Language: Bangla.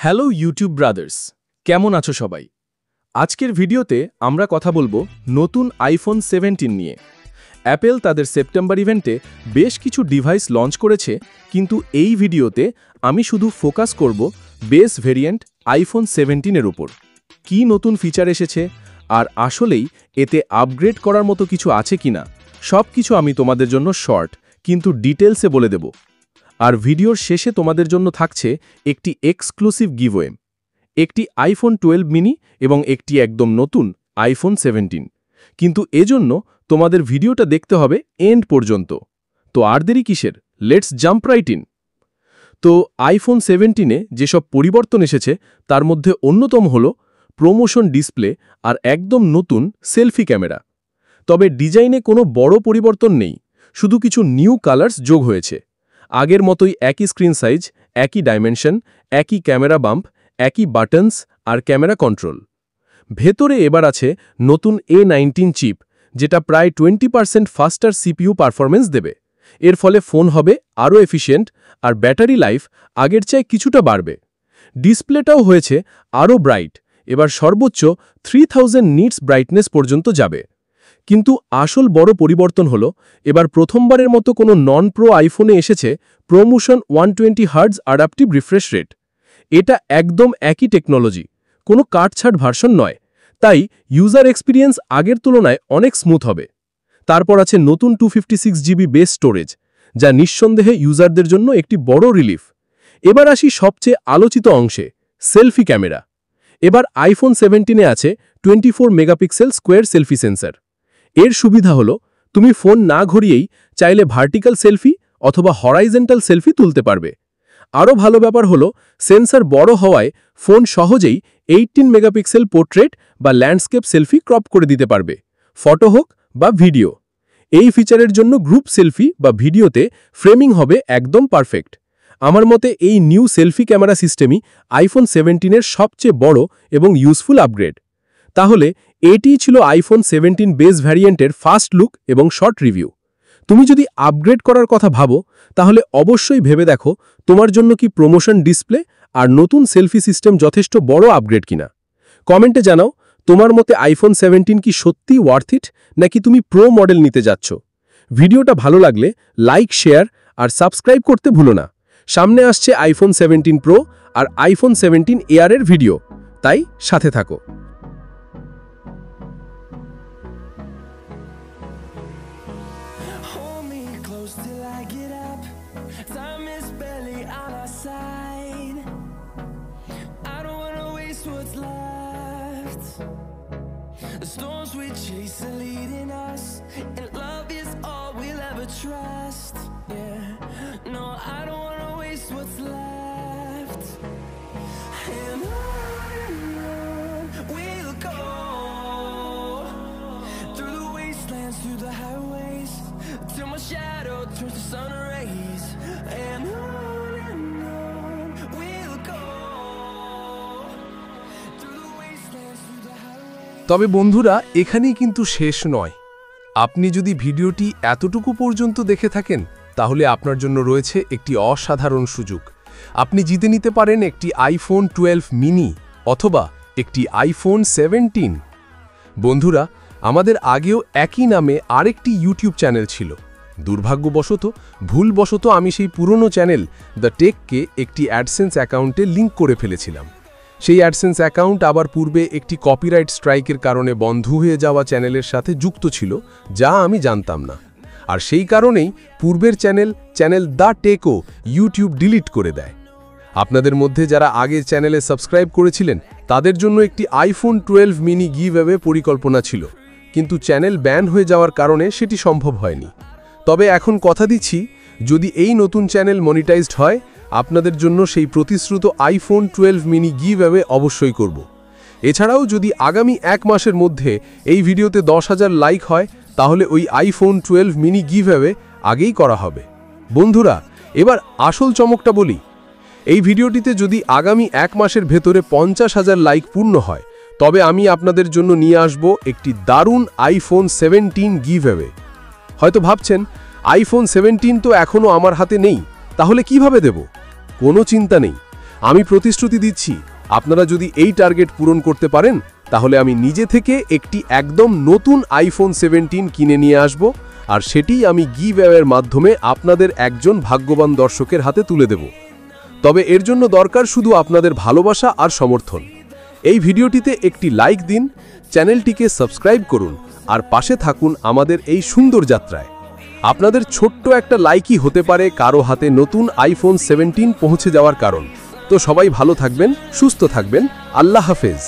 হ্যালো ইউটিউব ব্রাদার্স, কেমন আছো সবাই? আজকের ভিডিওতে আমরা কথা বলবো নতুন আইফোন 17 নিয়ে। অ্যাপেল তাদের সেপ্টেম্বর ইভেন্টে বেশ কিছু ডিভাইস লঞ্চ করেছে, কিন্তু এই ভিডিওতে আমি শুধু ফোকাস করব বেস ভেরিয়েন্ট আইফোন 17-এর উপর। কী নতুন ফিচার এসেছে, আর আসলেই এতে আপগ্রেড করার মতো কিছু আছে কিনা, সব কিছু আমি তোমাদের জন্য শর্ট কিন্তু ডিটেলসে বলে দেব। আর ভিডিওর শেষে তোমাদের জন্য থাকছে একটি এক্সক্লুসিভ গিভওয়ে, একটি আইফোন 12 মিনি এবং একটি একদম নতুন আইফোন 17। কিন্তু এজন্য তোমাদের ভিডিওটা দেখতে হবে এন্ড পর্যন্ত। তো আর দেরি কিসের, লেটস জাম্প রাইট ইন। তো আইফোন 17-এ যেসব পরিবর্তন এসেছে তার মধ্যে অন্যতম হল প্রমোশন ডিসপ্লে আর একদম নতুন সেলফি ক্যামেরা। তবে ডিজাইনে কোনো বড় পরিবর্তন নেই, শুধু কিছু নিউ কালার্স যোগ হয়েছে। আগের মতোই একই স্ক্রিন সাইজ, একই ডাইমেনশন, একই ক্যামেরা বাম্প, একই বাটনস আর ক্যামেরা কন্ট্রোল। ভেতরে এবার আছে নতুন A19 চিপ, যেটা প্রায় 20% ফাস্টার সিপিইউ পারফরমেন্স দেবে। এর ফলে ফোন হবে আরও এফিশিয়েন্ট আর ব্যাটারি লাইফ আগের চেয়ে কিছুটা বাড়বে। ডিসপ্লেটাও হয়েছে আরও ব্রাইট, এবার সর্বোচ্চ 3000 নিটস ব্রাইটনেস পর্যন্ত যাবে। কিন্তু আসল বড় পরিবর্তন হলো এবার প্রথমবারের মতো কোনো নন প্রো আইফোনে এসেছে promotion 120 hertz adaptive refresh rate. এটা একদম একই টেকনোলজি, কোনো কাটছাট ভার্সন নয়, তাই ইউজার এক্সপিরিয়েন্স আগের তুলনায় অনেক স্মুথ হবে। তারপর আছে নতুন 256 জিবি বেস স্টোরেজ, যা নিঃসন্দেহে ইউজারদের জন্য একটি বড় রিলিফ। এবার আসি সবচেয়ে আলোচিত অংশে, সেলফি ক্যামেরা। এবার আইফোন 17-এ আছে 24 মেগাপিক্সেল স্কোয়ার সেলফি সেন্সর। এর সুবিধা হলো তুমি ফোন না ঘুরিয়েই চাইলে ভার্টিক্যাল সেলফি অথবা হরাইজেন্টাল সেলফি তুলতে পারবে। আরও ভালো ব্যাপার হলো সেন্সর বড় হওয়ায় ফোন সহজেই 18 মেগাপিক্সেল পোর্ট্রেট বা ল্যান্ডস্কেপ সেলফি ক্রপ করে দিতে পারবে, ফটো হোক বা ভিডিও। এই ফিচারের জন্য গ্রুপ সেলফি বা ভিডিওতে ফ্রেমিং হবে একদম পারফেক্ট। আমার মতে এই নিউ সেলফি ক্যামেরা সিস্টেমই আইফোন 17-এর সবচেয়ে বড় এবং ইউজফুল আপগ্রেড। তাহলে এটিই ছিল আইফোন 17 বেস ভ্যারিয়েন্টের ফার্স্ট লুক এবং শর্ট রিভিউ। তুমি যদি আপগ্রেড করার কথা ভাবো, তাহলে অবশ্যই ভেবে দেখো তোমার জন্য কি প্রমোশন ডিসপ্লে আর নতুন সেলফি সিস্টেম যথেষ্ট বড় আপগ্রেড কিনা। কমেন্টে জানাও তোমার মতে আইফোন 17 কি সত্যিই ওয়ার্থ ইট, নাকি তুমি প্রো মডেল নিতে যাচ্ছ। ভিডিওটা ভালো লাগলে লাইক, শেয়ার আর সাবস্ক্রাইব করতে ভুলো না। সামনে আসছে আইফোন 17 প্রো আর আইফোন 17 এয়ারের ভিডিও, তাই সাথে থাকো। Till I get up, time is barely on our side. I don't wanna waste what's left. The storms we chase are leading us, and love is all we'll ever trust. Yeah, no, I don't wanna waste what's left. And on we'll go, through the wastelands, through the highways, till my shadow turns to sun rays. And on we'll go, through the wastelands, through the highways. তবে বন্ধুরা, এখানেই কিন্তু শেষ নয়। আপনি যদি ভিডিওটি এতটুকু পর্যন্ত দেখে থাকেন, তাহলে আপনার জন্য রয়েছে একটি অসাধারণ সুযোগ। আপনি জিতে নিতে পারেন একটি আইফোন 12 মিনি অথবা একটি আইফোন 17। বন্ধুরা, আমাদের আগেও একই নামে আরেকটি ইউটিউব চ্যানেল ছিল। দুর্ভাগ্যবশত, ভুলবশত আমি সেই পুরনো চ্যানেল দ্য টেককে একটি অ্যাডসেন্স অ্যাকাউন্টে লিঙ্ক করে ফেলেছিলাম। সেই অ্যাডসেন্স অ্যাকাউন্ট আবার পূর্বে একটি কপিরাইট স্ট্রাইকের কারণে বন্ধ হয়ে যাওয়া চ্যানেলের সাথে যুক্ত ছিল, যা আমি জানতাম না। আর সেই কারণেই পূর্বের চ্যানেল দ্য টেকও ইউটিউব ডিলিট করে দেয়। আপনাদের মধ্যে যারা আগে চ্যানেলে সাবস্ক্রাইব করেছিলেন, তাদের জন্য একটি আইফোন 12 মিনি গিভঅ্যাওয়ে পরিকল্পনা ছিল, কিন্তু চ্যানেল ব্যান হয়ে যাওয়ার কারণে সেটি সম্ভব হয়নি। তবে এখন কথা দিচ্ছি, যদি এই নতুন চ্যানেল মনিটাইজড হয়, আপনাদের জন্য সেই প্রতিশ্রুত আইফোন 12 মিনি গিভঅ্যাওয়ে অবশ্যই করব। এছাড়াও যদি আগামী 1 মাসের মধ্যে এই ভিডিওতে 10,000 লাইক হয়, তাহলে ওই আইফোন 12 মিনি গিভঅ্যাওয়ে আগেই করা হবে। বন্ধুরা, এবার আসল চমকটা বলি। এই ভিডিওটিতে যদি আগামী 1 মাসের ভেতরে 50,000 লাইক পূর্ণ হয়, তবে আমি আপনাদের জন্য নিয়ে আসব একটি দারুণ আইফোন 17 গিভঅ্যাওয়ে। হয়তো ভাবছেন, আইফোন 17 তো এখনও আমার হাতে নেই, তাহলে কিভাবে দেব? কোনো চিন্তা নেই, আমি প্রতিশ্রুতি দিচ্ছি, আপনারা যদি এই টার্গেট পূরণ করতে পারেন তাহলে আমি নিজে থেকে একটি একদম নতুন আইফোন 17 কিনে নিয়ে আসব, আর সেটিই আমি গিভঅ্যাওয়ের মাধ্যমে আপনাদের একজন ভাগ্যবান দর্শকের হাতে তুলে দেব। তবে এর জন্য দরকার শুধু আপনাদের ভালোবাসা আর সমর্থন। এই ভিডিওটিতে একটি লাইক দিন, চ্যানেলটিকে সাবস্ক্রাইব করুন আর পাশে থাকুন আমাদের এই সুন্দর যাত্রায়। আপনাদের ছোট্ট একটা লাইকই হতে পারে কারো হাতে নতুন আইফোন 17 পৌঁছে যাওয়ার কারণ। তো সবাই ভালো থাকবেন, সুস্থ থাকবেন। আল্লাহ হাফেজ।